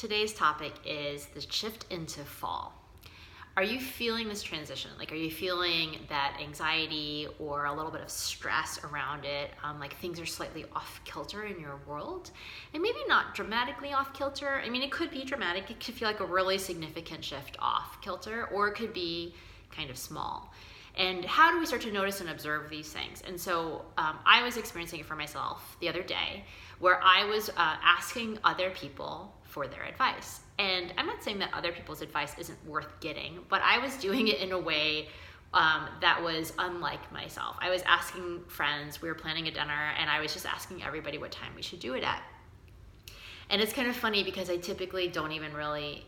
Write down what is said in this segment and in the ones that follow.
Today's topic is the shift into fall. Are you feeling this transition? Like, are you feeling that anxiety or a little bit of stress around it? Like things are slightly off kilter in your world, and maybe not dramatically off kilter. I mean, it could be dramatic. It could feel like a really significant shift off kilter, or it could be kind of small. And how do we start to notice and observe these things? And so I was experiencing it for myself the other day, where I was asking other people for their advice. And I'm not saying that other people's advice isn't worth getting, but I was doing it in a way that was unlike myself. I was asking friends, we were planning a dinner, and I was just asking everybody what time we should do it at. And it's kind of funny because I typically don't even really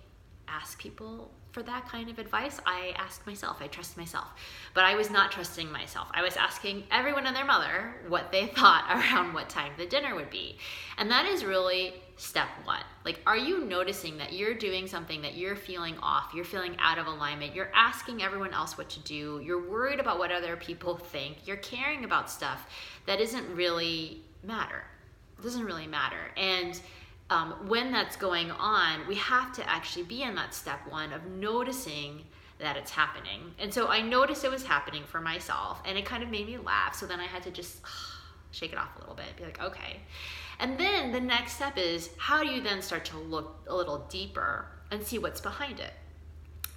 ask people for that kind of advice. I ask myself, I trust myself. But I was not trusting myself. I was asking everyone and their mother what they thought around what time the dinner would be. And that is really step one. Like, are you noticing that you're doing something that you're feeling off, you're feeling out of alignment, you're asking everyone else what to do, you're worried about what other people think, you're caring about stuff that doesn't really matter. It doesn't really matter. And when that's going on, we have to actually be in that step one of noticing that it's happening. And so I noticed it was happening for myself, and it kind of made me laugh. So then I had to just shake it off a little bit, be like, okay. And then the next step is, how do you then start to look a little deeper and see what's behind it?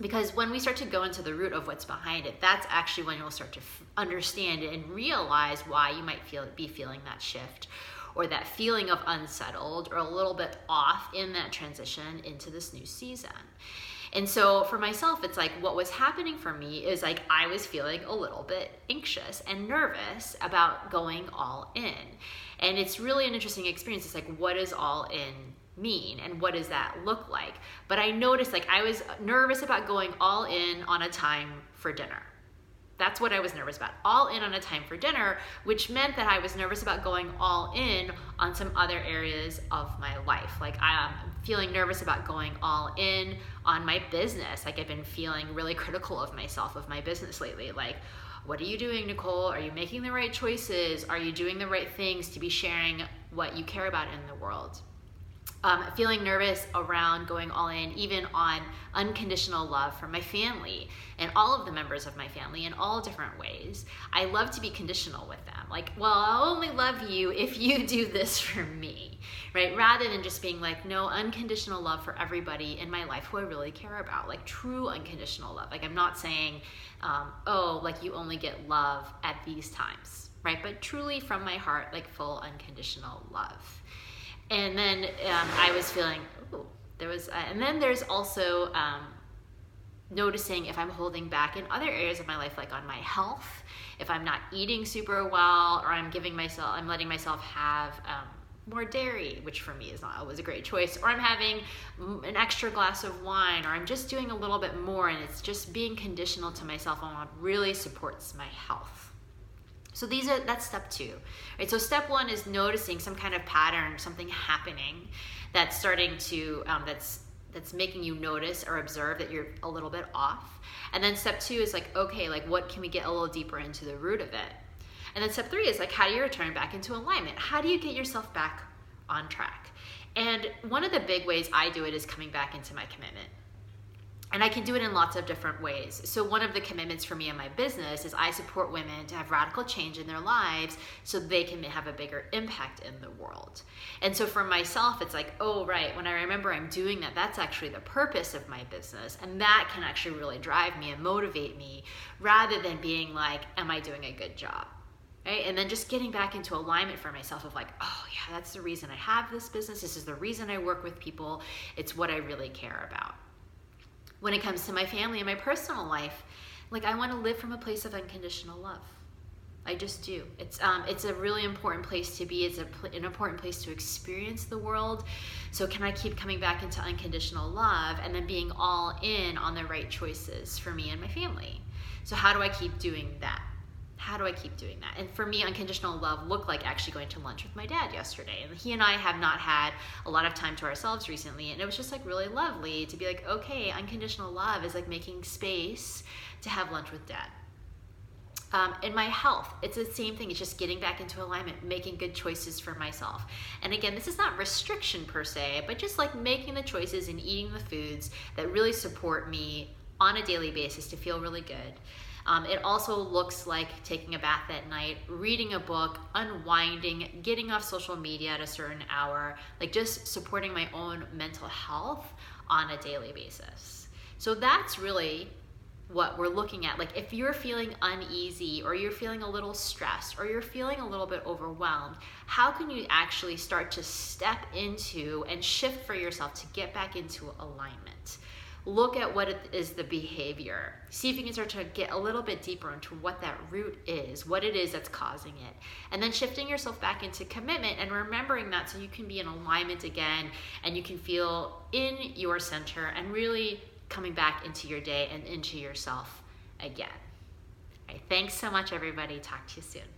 Because when we start to go into the root of what's behind it, that's actually when you'll start to understand and realize why you might be feeling that shift, or that feeling of unsettled or a little bit off in that transition into this new season. And so for myself, it's like what was happening for me is like I was feeling a little bit anxious and nervous about going all in. And it's really an interesting experience. It's like, what does all in mean and what does that look like? But I noticed like I was nervous about going all in on a time for dinner. That's what I was nervous about. All in on a time for dinner, which meant that I was nervous about going all in on some other areas of my life. Like I'm feeling nervous about going all in on my business. Like I've been feeling really critical of myself, of my business lately. Like, what are you doing, Nicole? Are you making the right choices? Are you doing the right things to be sharing what you care about in the world? Feeling nervous around going all in, even on unconditional love from my family and all of the members of my family in all different ways. I love to be conditional with them. Like, well, I'll only love you if you do this for me, right? Rather than just being like, no, unconditional love for everybody in my life who I really care about, like true unconditional love. Like I'm not saying, like you only get love at these times, right? But truly from my heart, like full unconditional love. And then I was feeling, and then there's also noticing if I'm holding back in other areas of my life, like on my health, if I'm not eating super well, or I'm letting myself have more dairy, which for me is not always a great choice, or I'm having an extra glass of wine, or I'm just doing a little bit more, and it's just being conditional to myself on what really supports my health. So that's step two, right? So step one is noticing some kind of pattern, something happening that's starting to, that's making you notice or observe that you're a little bit off. And then step two is like, okay, like what can we get a little deeper into the root of it? And then step three is like, how do you return back into alignment? How do you get yourself back on track? And one of the big ways I do it is coming back into my commitment. And I can do it in lots of different ways. So one of the commitments for me in my business is I support women to have radical change in their lives so they can have a bigger impact in the world. And so for myself, it's like, oh, right, when I remember I'm doing that, that's actually the purpose of my business. And that can actually really drive me and motivate me rather than being like, am I doing a good job? Right? And then just getting back into alignment for myself of like, oh yeah, that's the reason I have this business. This is the reason I work with people. It's what I really care about. When it comes to my family and my personal life, like I want to live from a place of unconditional love. I just do. It's a really important place to be. It's an important place to experience the world. So can I keep coming back into unconditional love and then being all in on the right choices for me and my family? So how do I keep doing that? How do I keep doing that? And for me, unconditional love looked like actually going to lunch with my dad yesterday. And he and I have not had a lot of time to ourselves recently. And it was just like really lovely to be like, okay, unconditional love is like making space to have lunch with dad. In my health, it's the same thing. It's just getting back into alignment, making good choices for myself. And again, this is not restriction per se, but just like making the choices and eating the foods that really support me on a daily basis to feel really good. It also looks like taking a bath at night, reading a book, unwinding, getting off social media at a certain hour, like just supporting my own mental health on a daily basis. So that's really what we're looking at. Like if you're feeling uneasy or you're feeling a little stressed or you're feeling a little bit overwhelmed, how can you actually start to step into and shift for yourself to get back into alignment? Look at what it is, the behavior. See if you can start to get a little bit deeper into what that root is, what it is that's causing it. And then shifting yourself back into commitment and remembering that so you can be in alignment again and you can feel in your center and really coming back into your day and into yourself again. All right, thanks so much, everybody. Talk to you soon.